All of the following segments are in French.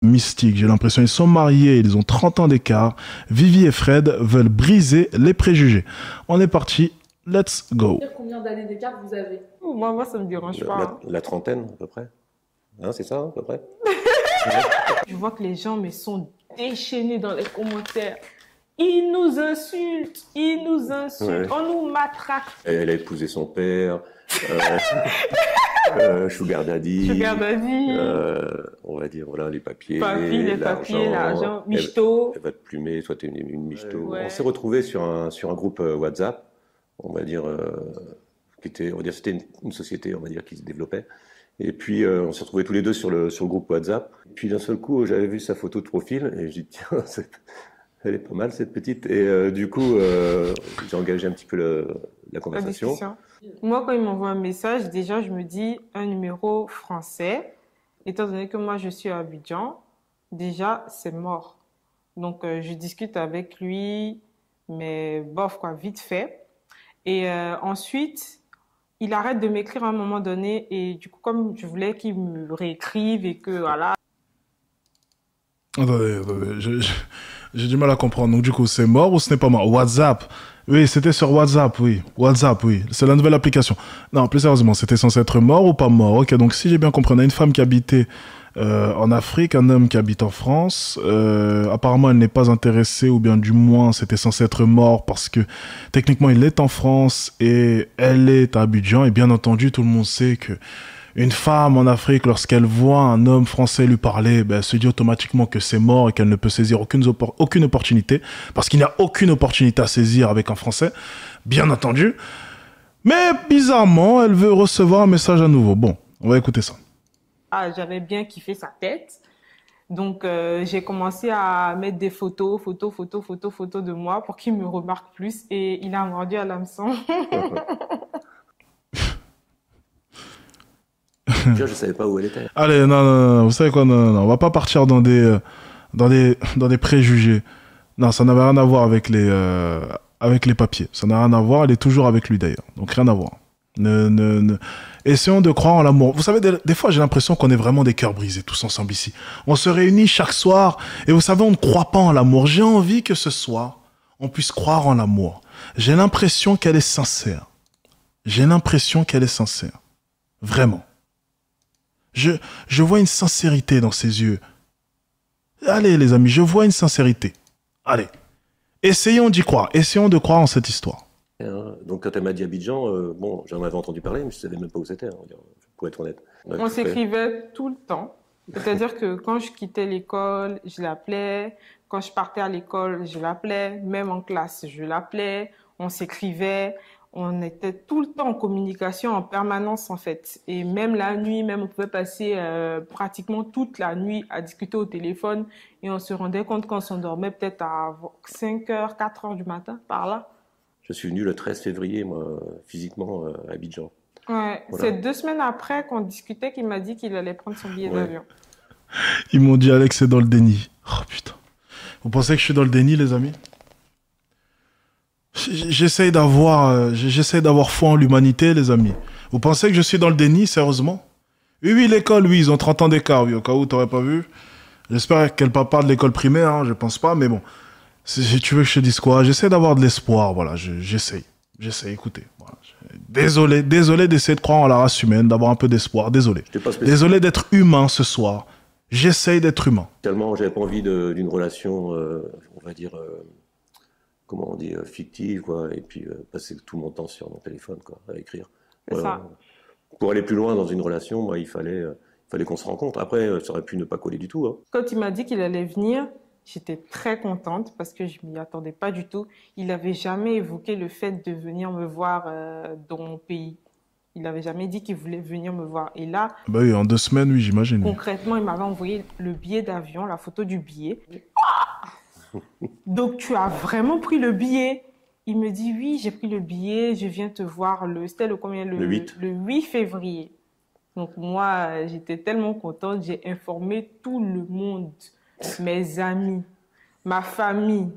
Mystique, j'ai l'impression ils sont mariés, ils ont 30 ans d'écart. Vivi et Fred veulent briser les préjugés. On est parti, let's go. Combien d'années d'écart vous avez? Moi, ça me dérange pas. Hein. La trentaine, à peu près. Hein, c'est ça, à peu près. Je vois que les gens me sont déchaînés dans les commentaires. Ils nous insultent, Ouais. on nous matraque. Elle a épousé son père, Sugar Daddy, on va dire, voilà, les papiers, l'argent, michto. Elle va te plumer, toi t'es une michto. Ouais. On s'est retrouvés sur un groupe WhatsApp, on va dire, c'était une société, on va dire, qui se développait. Et puis on s'est retrouvés tous les deux sur le groupe WhatsApp. Et puis d'un seul coup, j'avais vu sa photo de profil et j'ai dit tiens, elle est pas mal cette petite. Et du coup, j'ai engagé un petit peu la conversation. Moi, quand il m'envoie un message, déjà, je me dis un numéro français. Étant donné que moi, je suis à Abidjan, déjà, c'est mort. Donc, je discute avec lui, mais bof, quoi, vite fait. Et ensuite, il arrête de m'écrire à un moment donné. Et du coup, comme je voulais qu'il me réécrive et que, voilà. Attendez, j'ai du mal à comprendre. Donc, du coup, c'est mort ou ce n'est pas mort? WhatsApp. Oui, c'était sur WhatsApp, oui. WhatsApp, oui. C'est la nouvelle application. Non, plus sérieusement, c'était censé être mort ou pas mort? Ok, donc si j'ai bien compris, on a une femme qui habitait en Afrique, un homme qui habite en France. Apparemment, elle n'est pas intéressée, ou bien du moins, c'était censé être mort parce que techniquement, il est en France et elle est à Abidjan. Et bien entendu, tout le monde sait que une femme en Afrique, lorsqu'elle voit un homme français lui parler, ben, elle se dit automatiquement que c'est mort et qu'elle ne peut saisir aucune opportunité, parce qu'il n'y a aucune opportunité à saisir avec un Français, bien entendu. Mais bizarrement, elle veut recevoir un message à nouveau. Bon, on va écouter ça. Ah, j'avais bien kiffé sa tête. Donc, j'ai commencé à mettre des photos de moi pour qu'il me remarque plus. Et il a mordu à l'hameçon. Je savais pas où elle était. Allez, non, vous savez quoi, non, on va pas partir dans des préjugés. Non, ça n'avait rien à voir avec les papiers. Ça n'a rien à voir, elle est toujours avec lui d'ailleurs. Donc rien à voir. Essayons de croire en l'amour. Vous savez, des fois j'ai l'impression qu'on est vraiment des cœurs brisés tous ensemble ici. On se réunit chaque soir et vous savez, on ne croit pas en l'amour. J'ai envie que ce soir, on puisse croire en l'amour. J'ai l'impression qu'elle est sincère. Vraiment. Je vois une sincérité dans ses yeux. Allez, les amis, je vois une sincérité. Allez, essayons d'y croire. Essayons de croire en cette histoire. Donc, quand elle m'a dit Abidjan, bon, j'en avais entendu parler, mais je savais même pas où c'était, pour être honnête. Ouais, on s'écrivait tout le temps. C'est-à-dire que quand je quittais l'école, je l'appelais. Quand je partais à l'école, je l'appelais. Même en classe, je l'appelais. On s'écrivait. On était tout le temps en communication en permanence, en fait. Et même la nuit, même on pouvait passer pratiquement toute la nuit à discuter au téléphone. Et on se rendait compte qu'on s'endormait peut-être à 5h, 4h du matin, par là. Je suis venu le 13 février, moi, physiquement, à Abidjan. Ouais, voilà. C'est 2 semaines après qu'on discutait qu'il m'a dit qu'il allait prendre son billet d'avion. Ils m'ont dit, Alex est dans le déni. Oh putain. Vous pensez que je suis dans le déni, les amis? J'essaye d'avoir foi en l'humanité, les amis. Vous pensez que je suis dans le déni, sérieusement? Oui, l'école, oui, ils ont 30 ans d'écart, oui, au cas où t'aurais pas vu. J'espère qu'elle parle pas de l'école primaire, hein, je pense pas, mais bon. Si tu veux que je te dise quoi, j'essaie d'avoir de l'espoir, voilà, j'essaie, écoutez. Voilà. Désolé d'essayer de croire en la race humaine, d'avoir un peu d'espoir, désolé. Désolé d'être humain ce soir. J'essaye d'être humain. Tellement, j'avais pas envie d'une relation, on va dire... comment on dit, fictive, quoi, et puis passer tout mon temps sur mon téléphone, quoi, à écrire. Voilà. Ça. Pour aller plus loin dans une relation, moi, il fallait qu'on se rencontre. Après, ça aurait pu ne pas coller du tout. Hein. Quand il m'a dit qu'il allait venir, j'étais très contente parce que je m'y attendais pas du tout. Il n'avait jamais évoqué le fait de venir me voir dans mon pays. Il n'avait jamais dit qu'il voulait venir me voir. Et là... Bah oui, en 2 semaines, oui, j'imagine. Concrètement, il m'avait envoyé le billet d'avion, la photo du billet. Donc, tu as vraiment pris le billet? Il me dit, oui, j'ai pris le billet, je viens te voir c'était le 8. Le 8 février. Donc, moi, j'étais tellement contente, j'ai informé tout le monde, mes amis, ma famille,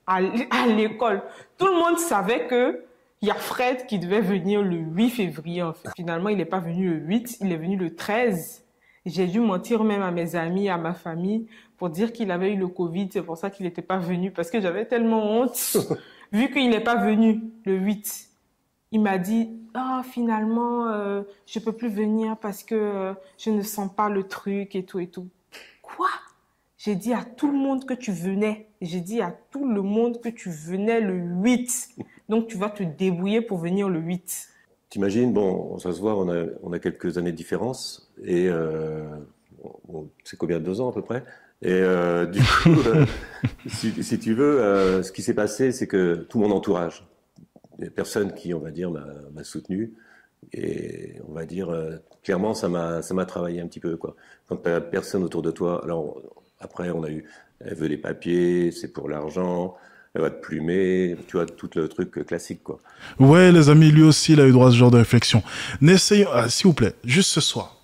à l'école. Tout le monde savait qu'il y a Fred qui devait venir le 8 février. En fait. Finalement, il n'est pas venu le 8, il est venu le 13. J'ai dû mentir même à mes amis, à ma famille, pour dire qu'il avait eu le Covid. C'est pour ça qu'il n'était pas venu, parce que j'avais tellement honte. Vu qu'il n'est pas venu le 8, il m'a dit « Ah, finalement, je peux plus venir parce que je ne sens pas le truc et tout et tout. » Quoi? J'ai dit à tout le monde que tu venais. J'ai dit à tout le monde que tu venais le 8. Donc, tu vas te débrouiller pour venir le 8. T'imagines, bon, ça se voit, on a quelques années de différence. Et bon, c'est combien, 2 ans à peu près? Et du coup, si tu veux, ce qui s'est passé, c'est que tout mon entourage, des personnes qui, on va dire, m'a soutenu, et on va dire, clairement, ça m'a travaillé un petit peu, quoi. Quand t'as personne autour de toi, alors après, elle veut des papiers, c'est pour l'argent, elle va te plumer, tu vois, tout le truc classique, quoi. Ouais, les amis, lui aussi, il a eu droit à ce genre de réflexion. N'essayons, s'il vous plaît, juste ce soir,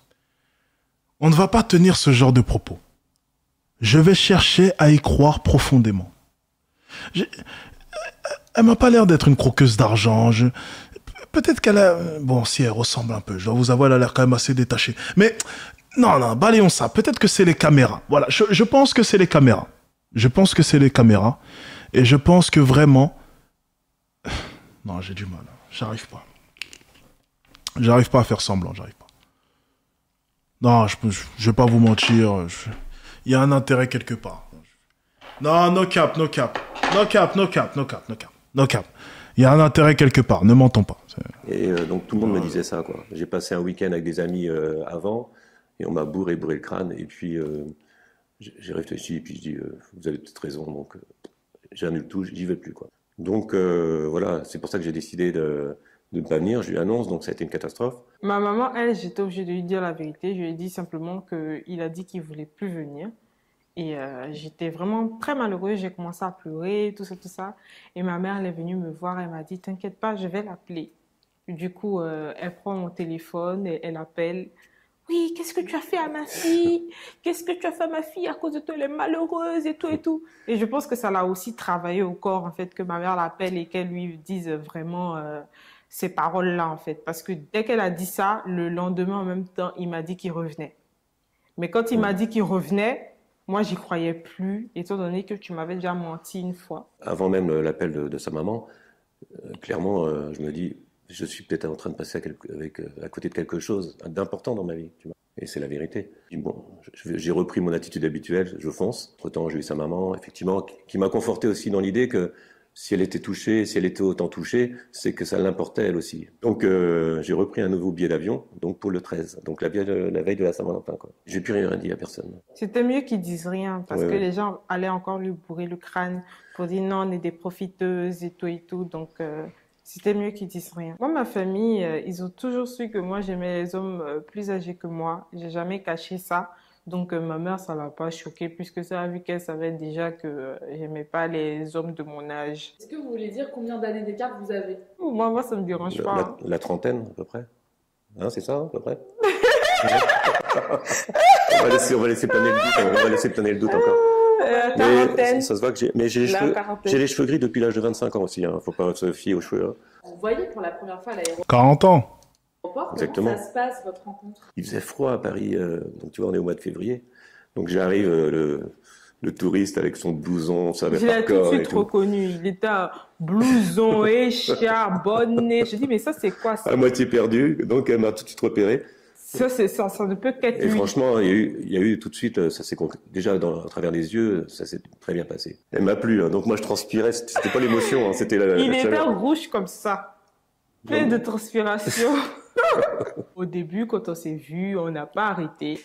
on ne va pas tenir ce genre de propos. Je vais chercher à y croire profondément. Elle m'a pas l'air d'être une croqueuse d'argent. Peut-être qu'elle a... Bon, si elle ressemble un peu, je dois vous avouer, elle a l'air quand même assez détachée. Mais non, balayons ça. Peut-être que c'est les caméras. Voilà, je pense que c'est les caméras. Je pense que c'est les caméras. Et je pense que vraiment... Non, j'ai du mal. J'arrive pas. J'arrive pas à faire semblant, j'arrive pas. Non, je vais pas vous mentir. Il y a un intérêt quelque part. Non, no cap. Il y a un intérêt quelque part, ne mentons pas. Et donc tout le monde me disait ça, quoi. J'ai passé un week-end avec des amis avant, et on m'a bourré le crâne, et puis j'ai réfléchi, et puis je dis, vous avez peut-être raison, donc j'annule tout, j'y vais plus, quoi. Donc voilà, c'est pour ça que j'ai décidé de ne pas venir, je lui annonce, donc ça a été une catastrophe. Ma maman, elle, j'étais obligée de lui dire la vérité. Je lui ai dit simplement qu'il a dit qu'il voulait plus venir. Et j'étais vraiment très malheureuse, j'ai commencé à pleurer, tout ça. Et ma mère, elle est venue me voir, elle m'a dit, t'inquiète pas, je vais l'appeler. Du coup, elle prend mon téléphone et elle appelle. Oui, qu'est-ce que tu as fait à ma fille? Qu'est-ce que tu as fait à ma fille à cause de toi? Elle est malheureuse et tout et tout. Et je pense que ça l'a aussi travaillé au corps, en fait, que ma mère l'appelle et qu'elle lui dise vraiment ces paroles-là, en fait. Parce que dès qu'elle a dit ça, le lendemain, en même temps, il m'a dit qu'il revenait. Mais quand il m'a dit qu'il revenait, moi, j'y croyais plus, étant donné que tu m'avais déjà menti une fois. Avant même l'appel de sa maman, clairement, je me dis, je suis peut-être en train de passer à côté de quelque chose d'important dans ma vie, tu vois. Et c'est la vérité. Et bon, j'ai repris mon attitude habituelle, je fonce. Entre-temps, j'ai eu sa maman, effectivement, qui m'a conforté aussi dans l'idée que si elle était touchée, si elle était autant touchée, c'est que ça l'importait elle aussi. Donc j'ai repris un nouveau billet d'avion, donc pour le 13, donc la veille de la Saint-Valentin, quoi. J'ai plus rien dit à personne. C'était mieux qu'ils disent rien, parce que les gens allaient encore lui bourrer le crâne pour dire non, on est des profiteuses et tout. Donc c'était mieux qu'ils disent rien. Moi, ma famille, ils ont toujours su que moi j'aimais les hommes plus âgés que moi. J'ai jamais caché ça. Donc, ma mère, ça l'a pas choquée, puisque ça a vu qu'elle savait déjà que j'aimais pas les hommes de mon âge. Est-ce que vous voulez dire combien d'années d'écart vous avez? Moi, ça me dérange pas. La trentaine, à peu près. Hein, c'est ça, à peu près. on va laisser planer le doute, on va laisser planer le doute encore. Quarantaine. Ça se voit que j'ai les cheveux gris depuis l'âge de 25 ans aussi, hein. Faut pas se fier aux cheveux. Hein. Vous voyez pour la première fois à l'aéroport. 40 ans. Exactement. Comment ça se passe, votre rencontre? Il faisait froid à Paris, donc tu vois, on est au mois de février. Donc j'arrive, le touriste avec son blouson, on savait par corps. Je l'ai tout de suite reconnu. Il était à blouson, écharpe, bonnet. Je dis, mais ça, c'est quoi ça? À moitié perdu, donc elle m'a tout de suite repéré. Ça ne peut qu'être lui. Et franchement, il y a eu tout de suite, ça s'est déjà à travers les yeux, ça s'est très bien passé. Elle m'a plu, hein, donc moi je transpirais, c'était pas l'émotion, hein, c'était Il était rouge comme ça, plein de transpiration. Au début, quand on s'est vu, on n'a pas arrêté.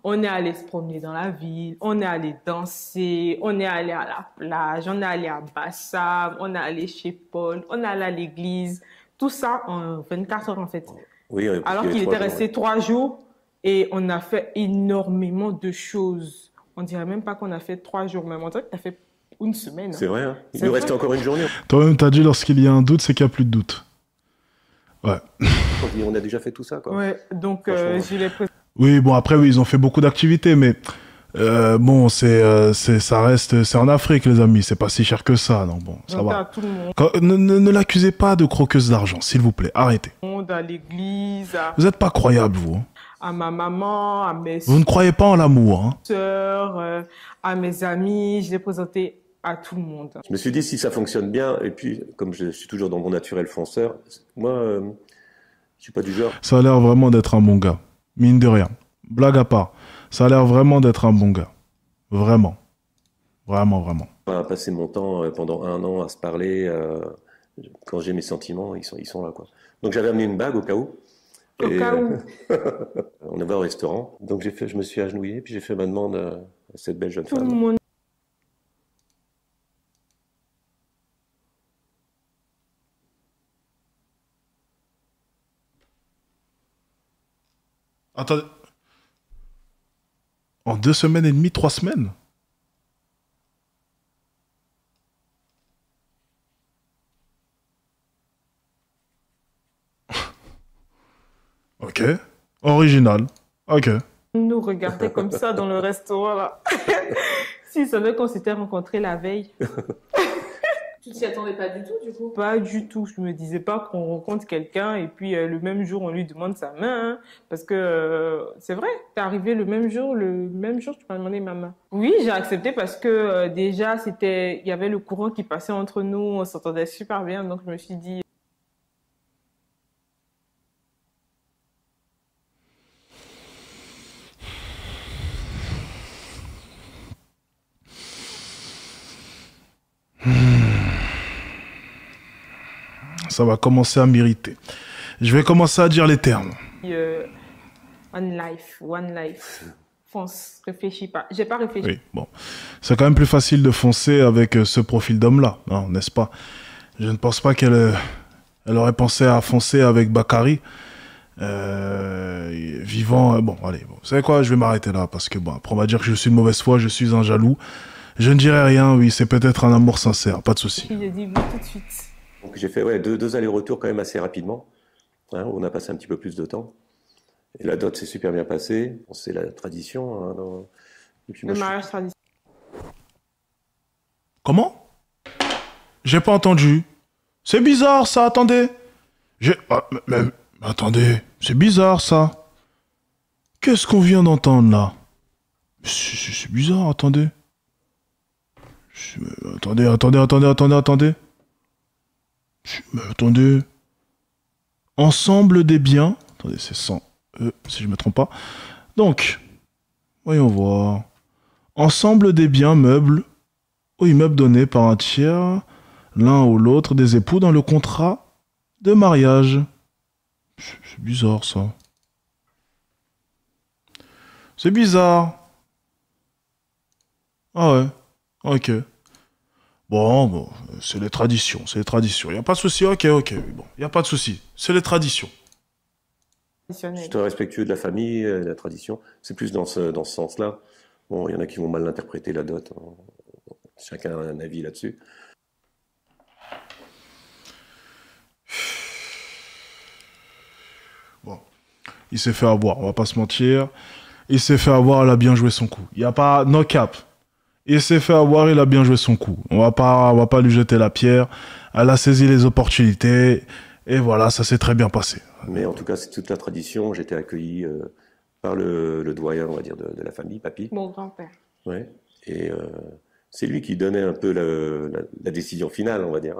On est allé se promener dans la ville, on est allé danser, on est allé à la plage, on est allé à Bassam, on est allé chez Paul, on est allé à l'église. Tout ça en 24 heures en fait. Oui, alors qu'il était resté 3 jours et on a fait énormément de choses. On dirait même pas qu'on a fait 3 jours, même on dirait que tu as fait une semaine. C'est vrai, hein. Il nous restait encore une journée. Toi-même, t'as dit lorsqu'il y a un doute, c'est qu'il n'y a plus de doute. Ouais. On a déjà fait tout ça, quoi. Ouais, donc je l'ai présenté. Oui, bon, après, oui, ils ont fait beaucoup d'activités, mais bon, ça reste, c'est en Afrique, les amis, c'est pas si cher que ça, non, bon, ça va. Tout le monde. Ne l'accusez pas de croqueuse d'argent, s'il vous plaît, arrêtez. À l'église. Vous êtes pas croyable, vous. Hein. à ma maman, à mes Vous ne croyez pas en l'amour, hein? sœurs, à mes amis. Je l'ai présenté à tout le monde. Je me suis dit, si ça fonctionne bien, et puis, comme je suis toujours dans mon naturel fonceur, moi, je suis pas du genre Ça a l'air vraiment d'être un bon gars. Mine de rien. Blague à part. Ça a l'air vraiment d'être un bon gars. Vraiment. Vraiment, vraiment. à passer mon temps pendant 1 an à se parler. Quand j'ai mes sentiments, ils sont là, quoi. Donc j'avais amené une bague au cas où. Au cas où. On avait au restaurant. Donc je me suis agenouillé, puis j'ai fait ma demande à cette belle jeune Tout le femme. monde. Attendez. En 2 semaines et demie, 3 semaines? Ok. Original. Ok. Nous regardait comme ça dans le restaurant là. S'ils savaient qu'on s'était rencontrés la veille. Tu t'y attendais pas du tout, du coup? Pas du tout. Je me disais pas qu'on rencontre quelqu'un et puis le même jour on lui demande sa main, hein. Parce que c'est vrai, t'es arrivé le même jour tu m'as demandé ma main. Oui, j'ai accepté parce que déjà il y avait le courant qui passait entre nous, on s'entendait super bien, donc je me suis dit. Ça va commencer à m'irriter. Je vais commencer à dire les termes. One life. Fonce, réfléchis pas. J'ai pas réfléchi. Oui, bon. C'est quand même plus facile de foncer avec ce profil d'homme-là, hein, n'est-ce pas? Je ne pense pas qu'elle elle aurait pensé à foncer avec Bakary. Vivant... bon, allez. Bon. Vous savez quoi? Je vais m'arrêter là parce que, bon, après, on va dire que je suis de mauvaise foi, je suis un jaloux. Je ne dirai rien, oui, c'est peut-être un amour sincère, pas de souci. J'ai dit oui tout de suite. Donc j'ai fait deux allers-retours quand même assez rapidement. Hein, on a passé un petit peu plus de temps. Et la dot s'est super bien passée. Bon, c'est la tradition. Hein, et puis Le moi, mariage traditionnel. Comment? J'ai pas entendu. C'est bizarre, ça, attendez. Mais attendez, c'est bizarre, ça. Qu'est-ce qu'on vient d'entendre, là? C'est bizarre, attendez. Attendez. Mais attendez. Ensemble des biens. Attendez, c'est sans E, si je me trompe pas. Donc, voyons voir. Ensemble des biens meubles ou immeubles donnés par un tiers, l'un ou l'autre des époux dans le contrat de mariage. C'est bizarre, ça. C'est bizarre. Ah ouais. Ok. Bon, c'est les traditions, Y a pas de souci, ok, bon, y a pas de souci, c'est les traditions. je te respectueux de la famille, de la tradition. C'est plus dans ce sens-là. Bon, il y en a qui vont mal l'interpréter, la dot. Chacun a un avis là-dessus. Bon, il s'est fait avoir, on va pas se mentir. Il s'est fait avoir, il a bien joué son coup. Y a pas, no cap. Il s'est fait avoir, il a bien joué son coup. On va pas lui jeter la pierre. Elle a saisi les opportunités. Et voilà, ça s'est très bien passé. Mais en tout cas, c'est toute la tradition. J'étais accueilli par le doyen, on va dire, de la famille, papy. Mon grand-père. Ouais. Et c'est lui qui donnait un peu la décision finale, on va dire.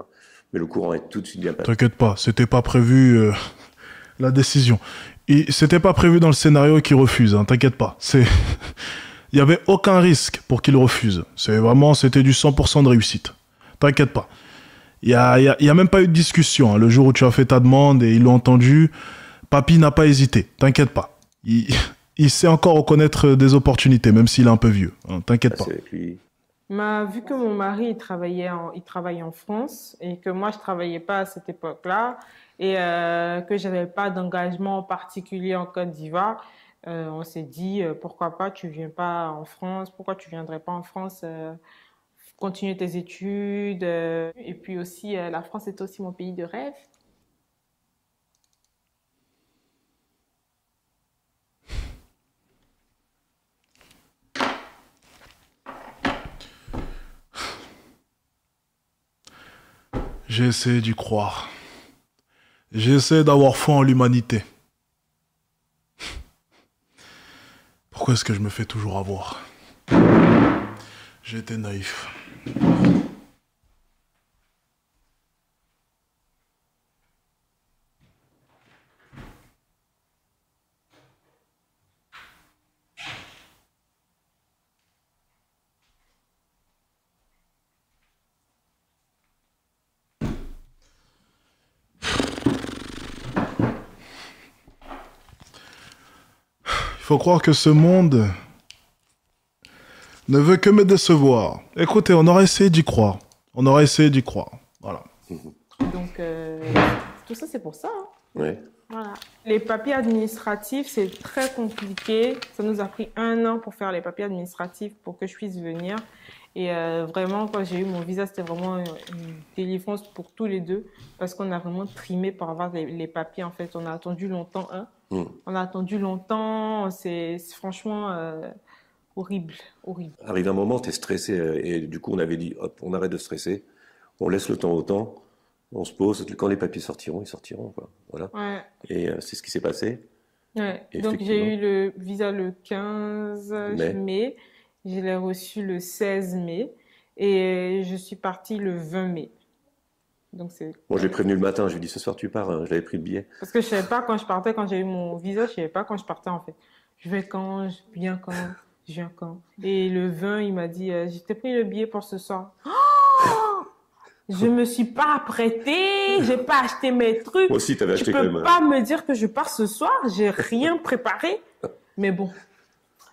Mais le courant est tout de suite bien passé. T'inquiète pas, c'était pas prévu la décision. C'était pas prévu dans le scénario qu'il refuse, hein, t'inquiète pas. Il y avait aucun risque pour qu'il refuse. C'était du 100% de réussite. T'inquiète pas. Il y a même pas eu de discussion. Hein. Le jour où tu as fait ta demande et ils l'ont entendu, papy n'a pas hésité. T'inquiète pas. Il sait encore reconnaître des opportunités, même s'il est un peu vieux. Hein. T'inquiète pas. Avec lui. Vu que mon mari il travaillait en France et que moi je travaillais pas à cette époque-là et que j'avais pas d'engagement particulier en Côte d'Ivoire, on s'est dit pourquoi pas tu viens pas en France, pourquoi tu viendrais pas en France continuer tes études et puis aussi la France est aussi mon pays de rêve. J'ai essayé d'y croire. J'ai essayé d'avoir foi en l'humanité. Pourquoi est-ce que je me fais toujours avoir? J'ai été naïf. Il faut croire que ce monde ne veut que me décevoir. Écoutez, on aurait essayé d'y croire. On aurait essayé d'y croire. Voilà. Donc, tout ça, c'est pour ça. Hein. Ouais. Voilà. Les papiers administratifs, c'est très compliqué. Ça nous a pris 1 an pour faire les papiers administratifs pour que je puisse venir. Et vraiment, quand j'ai eu mon visa, c'était vraiment une délivrance pour tous les deux parce qu'on a vraiment trimé pour avoir les papiers. En fait, on a attendu longtemps. Hein. On a attendu longtemps. C'est franchement horrible, horrible. Arrive un moment, tu es stressé et du coup, on avait dit, hop, on arrête de stresser, on laisse le temps au temps, on se pose, quand les papiers sortiront, ils sortiront, quoi. Voilà. Ouais. Et c'est ce qui s'est passé. Ouais. Donc, j'ai eu le visa le 15 mai. Je l'ai reçu le 16 mai et je suis partie le 20 mai. Donc c'est. Moi, j'ai prévenu le matin, je lui ai dit ce soir tu pars, hein, j'avais pris le billet. Parce que je savais pas quand je partais, quand j'ai eu mon visa, je savais pas quand je partais en fait. Je vais quand, je viens quand, je viens quand. Et le 20, il m'a dit, j'ai pris le billet pour ce soir. Oh, je me suis pas apprêtée, j'ai pas acheté mes trucs. Moi aussi, t'avais acheté quand même. Tu peux pas me dire que je pars ce soir, j'ai rien préparé. Mais bon.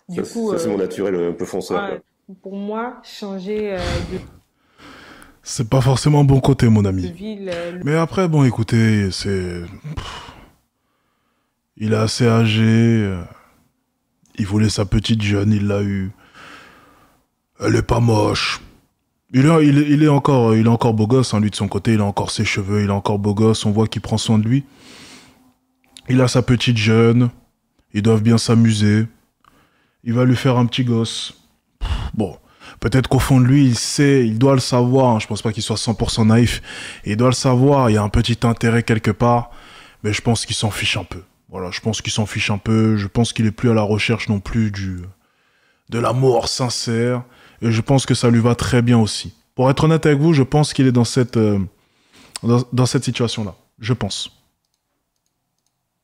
Du coup, ça c'est mon naturel un peu fonceur. Ouais, pour moi, changer de C'est pas forcément bon côté, mon ami. ville. Mais après, bon, écoutez, c'est... Il est assez âgé. Il voulait sa petite jeune, il l'a eu. Elle est pas moche. Il est encore beau gosse, hein, lui, de son côté. Il a encore ses cheveux, il est encore beau gosse. On voit qu'il prend soin de lui. Il a sa petite jeune. Ils doivent bien s'amuser. Il va lui faire un petit gosse. Bon, peut-être qu'au fond de lui, il sait, il doit le savoir. Hein. Je pense pas qu'il soit 100% naïf. Il doit le savoir. Il y a un petit intérêt quelque part. Mais je pense qu'il s'en fiche un peu. Voilà, je pense qu'il s'en fiche un peu. Je pense qu'il est plus à la recherche non plus de l'amour sincère. Et je pense que ça lui va très bien aussi. Pour être honnête avec vous, je pense qu'il est dans cette situation-là. Je pense.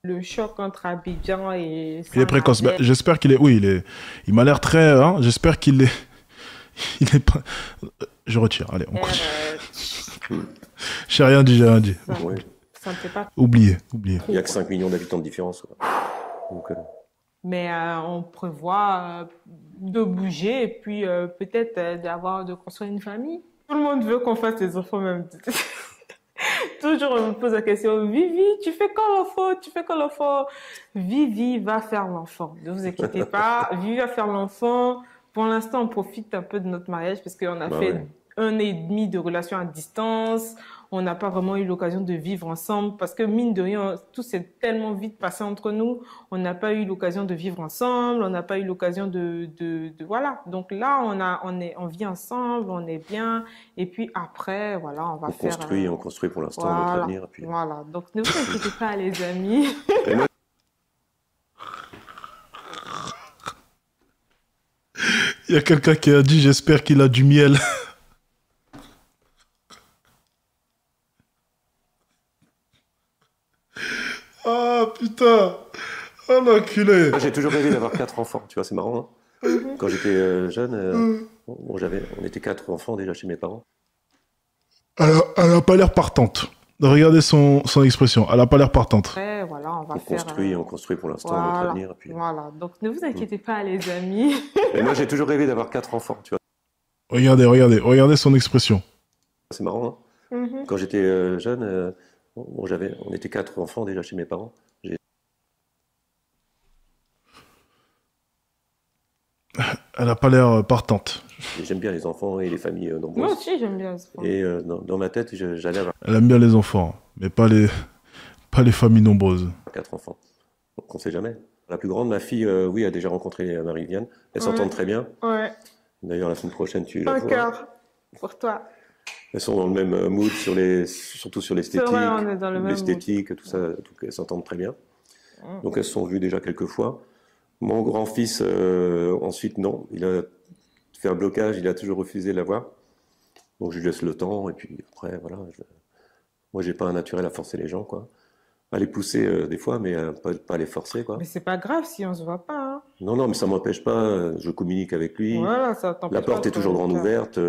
Le choc entre Abidjan et Il est précoce. Bah, j'espère qu'il est... Oui, il m'a l'air très... Hein, j'espère qu'il est... Il est pas... Je retire. Allez, on continue. J'ai rien dit. Ça me fait pas... Oubliez. Il n'y a que 5 millions d'habitants de différence. Donc, mais on prévoit de bouger et puis peut-être de construire une famille. Tout le monde veut qu'on fasse des enfants même. Toujours, on me pose la question, Vivi, tu fais quand l'enfant? Vivi va faire l'enfant. Ne vous inquiétez pas, Vivi va faire l'enfant. Pour l'instant, on profite un peu de notre mariage parce qu'on a fait 1 an et demi de relation à distance. On n'a pas vraiment eu l'occasion de vivre ensemble parce que mine de rien, tout s'est tellement vite passé entre nous. On n'a pas eu l'occasion de vivre ensemble. On n'a pas eu l'occasion voilà. Donc là, on vit ensemble, on est bien. Et puis après, voilà, on construit pour l'instant notre avenir. Puis... Voilà. Donc ne vous inquiétez pas, les amis. Il y a quelqu'un qui a dit, j'espère qu'il a du miel. Ah, putain. Oh, l'enculé. Moi, j'ai toujours rêvé d'avoir 4 enfants. Tu vois, c'est marrant. Hein. Quand j'étais jeune, on était 4 enfants déjà chez mes parents. Elle a pas l'air partante. Regardez son expression. Elle a pas l'air partante. Après, voilà, on construit pour l'instant notre avenir. Puis... Voilà. Donc ne vous inquiétez pas, les amis. Et moi, j'ai toujours rêvé d'avoir 4 enfants. Tu vois. Regardez son expression. C'est marrant. Hein. Quand j'étais jeune, on était 4 enfants déjà chez mes parents. Elle a pas l'air partante. J'aime bien les enfants et les familles nombreuses. Moi aussi, j'aime bien les enfants. Et dans ma tête, j'allais avoir... Elle aime bien les enfants, mais pas les familles nombreuses. 4 enfants. Donc on sait jamais. La plus grande, ma fille, oui, a déjà rencontré Marie-Viviane. Elles s'entendent très bien. Ouais. D'ailleurs, la semaine prochaine, tu la vois. Un cœur pour toi. Elles sont dans le même mood, surtout sur l'esthétique. C'est vrai, on est dans le même l'esthétique, tout ça, elles s'entendent très bien. Donc elles se sont vues déjà quelques fois. Mon grand-fils, ensuite, non. Il a fait un blocage, il a toujours refusé de la voir. Donc je lui laisse le temps, et puis après, voilà. Moi, j'ai pas un naturel à forcer les gens, quoi. À les pousser des fois, mais pas à les forcer, quoi. Mais c'est pas grave si on se voit pas, hein. Non, non, mais ça m'empêche pas. Je communique avec lui. Voilà, ça t'empêche La pas porte de est toujours faire grande ça. ouverte.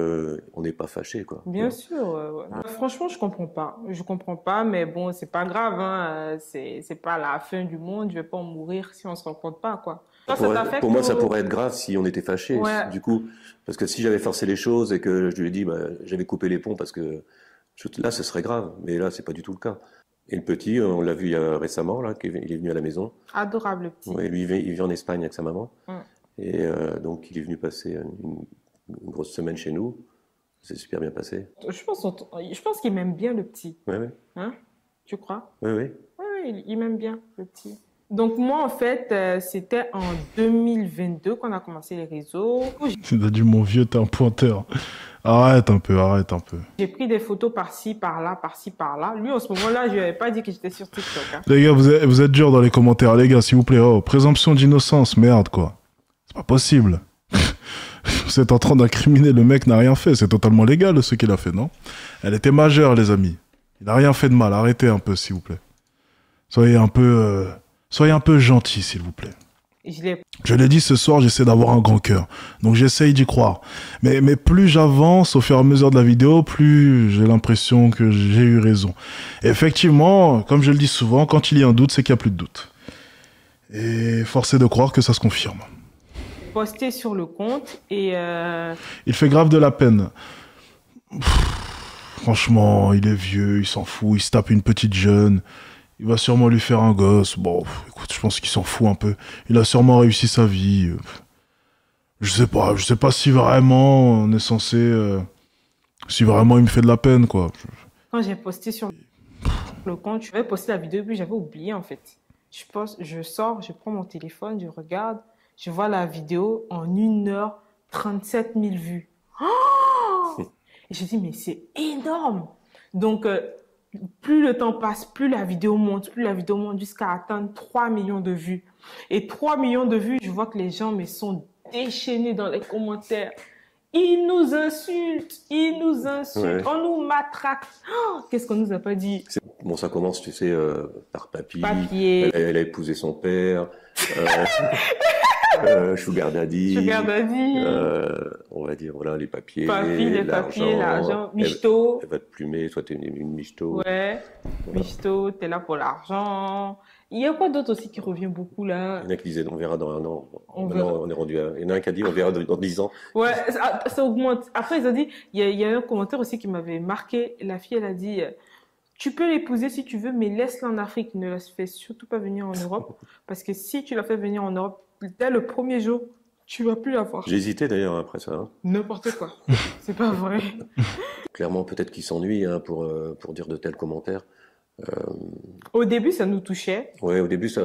On n'est pas fâchés, quoi. Bien sûr. Franchement, je comprends pas. Je comprends pas, mais bon, c'est pas grave, hein. C'est pas la fin du monde. Je vais pas en mourir si on se rencontre pas, quoi. Toi, ça t'affecte Pour moi, ça ou- pourrait être grave si on était fâchés. Ouais. Du coup, parce que si j'avais forcé les choses et que je lui ai dit, bah, j'avais coupé les ponts parce que là, ce serait grave. Mais là, c'est pas du tout le cas. Et le petit, on l'a vu récemment, là, il est venu à la maison. Adorable, le petit. Ouais, lui, il vit en Espagne avec sa maman. Mm. Et donc, il est venu passer une grosse semaine chez nous. C'est super bien passé. Je pense qu'il m'aime bien, le petit. Ouais, ouais. Hein? Tu crois? Ouais, ouais. Oui, il m'aime bien, le petit. Donc moi, en fait, c'était en 2022 qu'on a commencé les réseaux. Tu as dit, mon vieux, t'es un pointeur. Arrête un peu, arrête un peu. J'ai pris des photos par-ci, par-là, par-ci, par-là. Lui, en ce moment-là, je lui avais pas dit que j'étais sur TikTok, hein. Les gars, vous êtes durs dans les commentaires, les gars, s'il vous plaît. Oh, présomption d'innocence, merde, quoi. C'est pas possible. Vous êtes en train d'incriminer le mec n'a rien fait. C'est totalement légal ce qu'il a fait, non? Elle était majeure, les amis. Il n'a rien fait de mal. Arrêtez un peu, s'il vous plaît. Soyez un peu gentil, s'il vous plaît. Je l'ai dit ce soir, j'essaie d'avoir un grand cœur. Donc j'essaye d'y croire. Mais plus j'avance au fur et à mesure de la vidéo, plus j'ai l'impression que j'ai eu raison. Et effectivement, comme je le dis souvent, quand il y a un doute, c'est qu'il n'y a plus de doute. Et force est de croire que ça se confirme. Posté sur le compte et... Il fait grave de la peine. Franchement, il est vieux, il s'en fout, il se tape une petite jeune. Il va sûrement lui faire un gosse. Bon, écoute, je pense qu'il s'en fout un peu. Il a sûrement réussi sa vie. Je sais pas si vraiment on est censé... si vraiment il me fait de la peine, quoi. Quand j'ai posté sur le compte, je vais poster la vidéo, puis j'avais oublié, en fait. Je sors, je prends mon téléphone, je regarde, je vois la vidéo en 1h37 000 vues. Oh! Et je dis, mais c'est énorme! Donc, plus le temps passe, plus la vidéo monte jusqu'à atteindre 3 millions de vues. Et 3 millions de vues, je vois que les gens me sont déchaînés dans les commentaires. Ils nous insultent, Ouais. on nous matraque. Oh, qu'est-ce qu'on nous a pas dit? Bon, ça commence, tu sais, par Papier. Elle a épousé son père. Sugar Daddy. Sugar Daddy. On va dire, voilà, les papiers. Les papiers, l'argent. Michto. Elle va te plumer, soit t'es une michto. Ouais. Voilà. Michto, t'es là pour l'argent. Il y a quoi d'autre aussi qui revient beaucoup là? Il y en a qui disaient, on verra dans un an. Verra. On est rendu à... Il y en a un qui a dit, on verra dans 10 ans. Ouais, ça augmente. Après, ils ont dit, il y a un commentaire aussi qui m'avait marqué. La fille, elle a dit, tu peux l'épouser si tu veux, mais laisse-la en Afrique. Ne la fais surtout pas venir en Europe. Parce que si tu la fais venir en Europe, dès le premier jour, tu vas plus la voir. J'ai hésité d'ailleurs après ça. Hein. N'importe quoi. C'est pas vrai. Clairement, peut-être qu'il s'ennuie hein, pour dire de tels commentaires. Au début, ça nous touchait. Ouais, au début, ça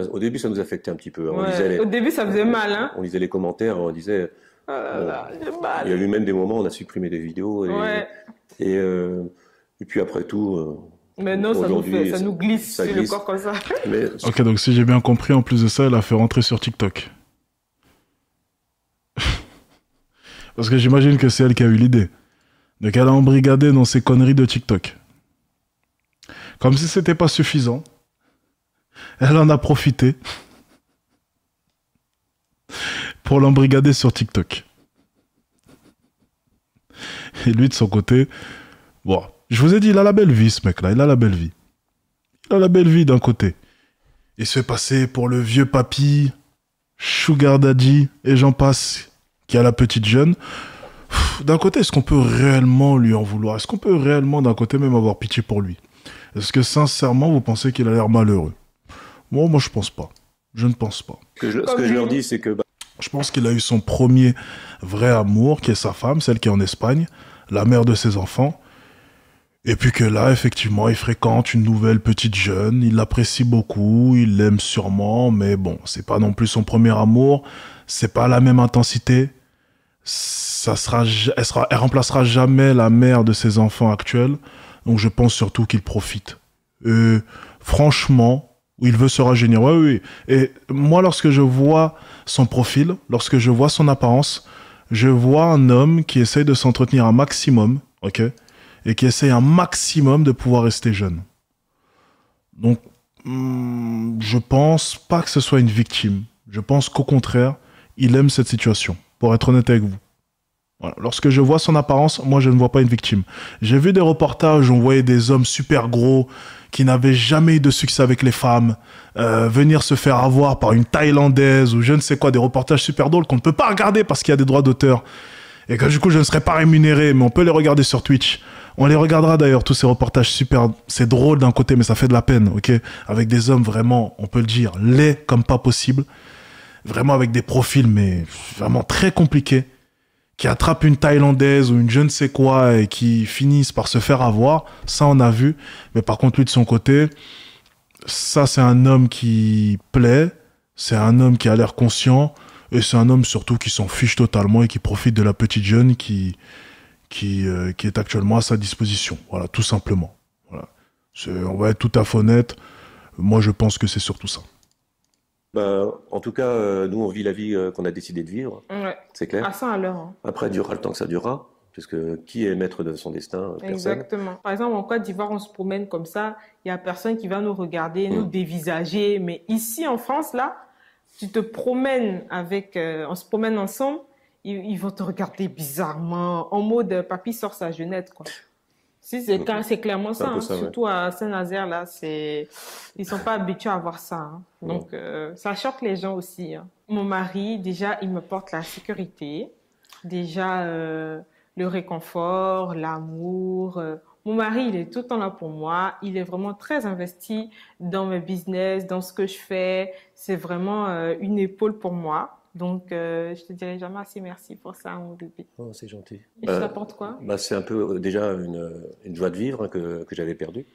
nous affectait un petit peu. Hein. Ouais, au début, ça faisait mal. Hein. On lisait les commentaires, on disait... Oh là là, j'ai mal. Il y a eu même des moments où on a supprimé des vidéos. Et puis après tout... mais non, ça nous glisse sur le corps comme ça. Ok, donc si j'ai bien compris, en plus de ça, elle a fait rentrer sur TikTok. Parce que j'imagine que c'est elle qui a eu l'idée. Donc elle a embrigadé dans ses conneries de TikTok. Comme si c'était pas suffisant. Elle en a profité pour l'embrigader sur TikTok. Et lui, de son côté, bon, je vous ai dit, il a la belle vie, ce mec-là. Il a la belle vie. Il a la belle vie d'un côté. Il se fait passer pour le vieux papy, Sugar Daddy, et j'en passe, qui a la petite jeune. D'un côté, est-ce qu'on peut réellement lui en vouloir? Est-ce qu'on peut réellement, d'un côté, même avoir pitié pour lui? Est-ce que, sincèrement, vous pensez qu'il a l'air malheureux? Moi, je pense pas. Je ne pense pas. Ce que je leur dis, c'est que... Je pense qu'il a eu son premier vrai amour, qui est sa femme, celle qui est en Espagne, la mère de ses enfants. Et puis que là, effectivement, il fréquente une nouvelle petite jeune, il l'apprécie beaucoup, il l'aime sûrement, mais bon, c'est pas non plus son premier amour, c'est pas la même intensité. Elle remplacera jamais la mère de ses enfants actuels, donc je pense surtout qu'il profite. Franchement, Où il veut se rajeunir. Oui, oui. Et moi, lorsque je vois son profil, lorsque je vois son apparence, je vois un homme qui essaye de s'entretenir un maximum, ok, et qui essaye un maximum de pouvoir rester jeune. Donc, je pense pas que ce soit une victime. Je pense qu'au contraire, il aime cette situation, pour être honnête avec vous. Voilà. Lorsque je vois son apparence, moi, je ne vois pas une victime. J'ai vu des reportages où on voyait des hommes super gros qui n'avaient jamais eu de succès avec les femmes, venir se faire avoir par une Thaïlandaise ou je ne sais quoi, des reportages super drôles qu'on ne peut pas regarder parce qu'il y a des droits d'auteur. Et que du coup, je ne serai pas rémunéré, mais on peut les regarder sur Twitch. On les regardera d'ailleurs, tous ces reportages super... C'est drôle d'un côté, mais ça fait de la peine, ok? Avec des hommes vraiment, on peut le dire, laids comme pas possible. Vraiment avec des profils, mais vraiment très compliqués. Qui attrapent une Thaïlandaise ou une je ne sais quoi et qui finissent par se faire avoir. Ça, on a vu. Mais par contre, lui, de son côté, ça, c'est un homme qui plaît. C'est un homme qui a l'air conscient. Et c'est un homme surtout qui s'en fiche totalement et qui profite de la petite jeune qui est actuellement à sa disposition. Voilà, tout simplement. Voilà. On va être tout à fait honnête. Moi, je pense que c'est surtout ça. Bah, en tout cas, nous, on vit la vie qu'on a décidé de vivre, Ouais. c'est clair. À ça à l'heure. Hein. Après, durera le temps que ça durera, puisque qui est maître de son destin? Personne. Exactement. Par exemple, en Côte d'Ivoire, on se promène comme ça, il n'y a personne qui va nous regarder, nous dévisager. Mais ici, en France, là, tu te promènes avec, on se promène ensemble, ils vont te regarder bizarrement, en mode papy sort sa jeunette, quoi. Si c'est clairement C'est un ça, peu hein. ça, ouais. Surtout à Saint-Nazaire, là, ils sont pas habitués à voir ça. Hein. Donc, ça choque les gens aussi. Hein. Mon mari, déjà, il me porte la sécurité, déjà le réconfort, l'amour. Mon mari, il est tout le temps là pour moi. Il est vraiment très investi dans mes business, dans ce que je fais. C'est vraiment une épaule pour moi. Donc, je te dirai jamais assez merci pour ça, mon bébé. Oh, c'est gentil. Et ça t'apporte quoi? Bah, c'est un peu déjà une joie de vivre hein, que j'avais perdue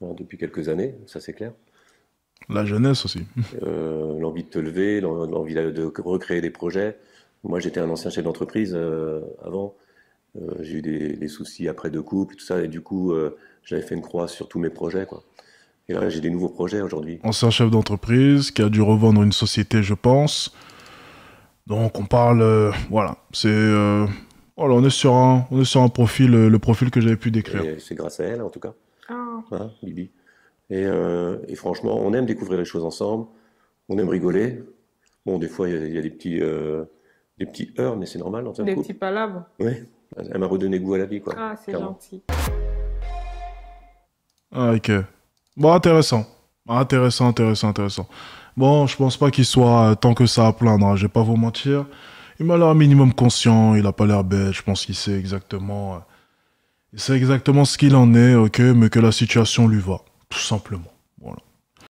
hein, depuis quelques années, ça c'est clair. La jeunesse aussi. L'envie de te lever, l'envie de recréer des projets. Moi, j'étais un ancien chef d'entreprise avant. J'ai eu des soucis après de couple, tout ça, et du coup, j'avais fait une croix sur tous mes projets, quoi. Et là, j'ai des nouveaux projets aujourd'hui. Ancien chef d'entreprise qui a dû revendre une société, je pense. Donc on parle, voilà, voilà, on est sur un profil, le profil que j'avais pu décrire. Et c'est grâce à elle, en tout cas, Ah, hein, Bibi. Et franchement, on aime découvrir les choses ensemble, on aime rigoler. Bon, des fois, il y a des petits heurts, mais c'est normal dans un des couple. petits palabres. Oui, elle m'a redonné goût à la vie, quoi. Ah, c'est clairement. gentil. Ah, ok. Bon, intéressant. Intéressant. Bon, je pense pas qu'il soit tant que ça à plaindre, hein, je vais pas vous mentir. Il m'a l'air un minimum conscient, il a pas l'air bête, je pense qu'il sait exactement ce qu'il en est, ok, mais que la situation lui va, tout simplement.